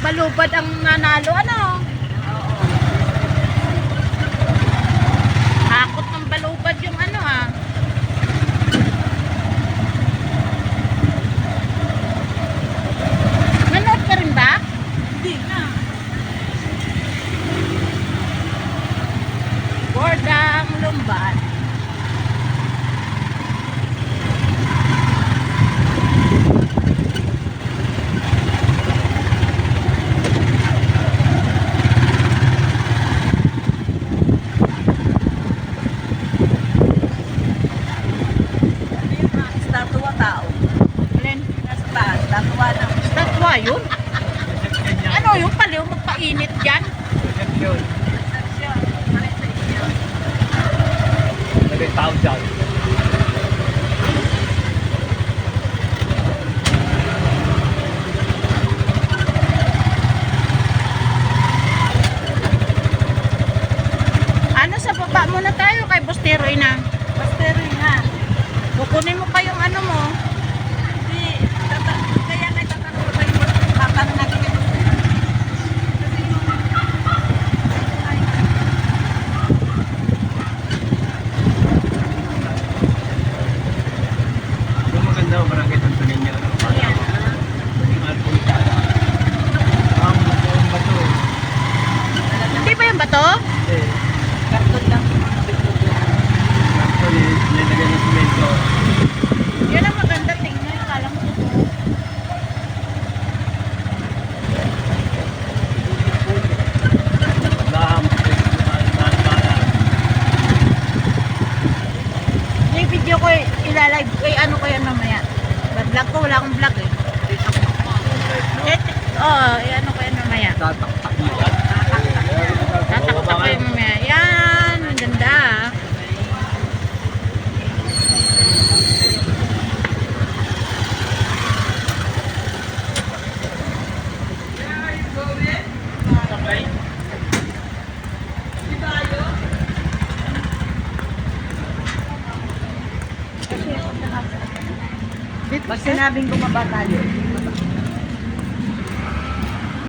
Balubad ang nanalo, ano? Hakot ng balubad yung ano, ah. Nanood ka rin ba? Hindi na. Bordang Lumban. Estatwa tao. Alin? Nasa taas, estatwa ng Statwa yun? Ano yung paliw magpainit dyan? seksyon. Ano sa inyo? Naging tao dyan. Ano, sa baba muna tayo kay Busteroy na. Pasteroy nga. Kukunin mo pa yung ano mo. Hindi. Kaya nga itatanong ko yung tatanong natin kay Pasteroy. Kasi yung ay, Yung maganda, barangay Tantunin niya. ayan. Ang bato. Hindi ba yung bato? Eh, Karton lang yung mga bitugyan. actually, nilagay ng semento. Yun ang maganda tingnan. Kala mo totoo. Laham, bahan. Yung video ko, ilalive. Ano ko yan mamaya. Vlog ko, wala akong vlog eh. Ano ko yan mamaya. Tataktak mo yan. Tatakot ako yung mamaya. Yan, ang ganda ah. Pag sinabing bumaba tayo,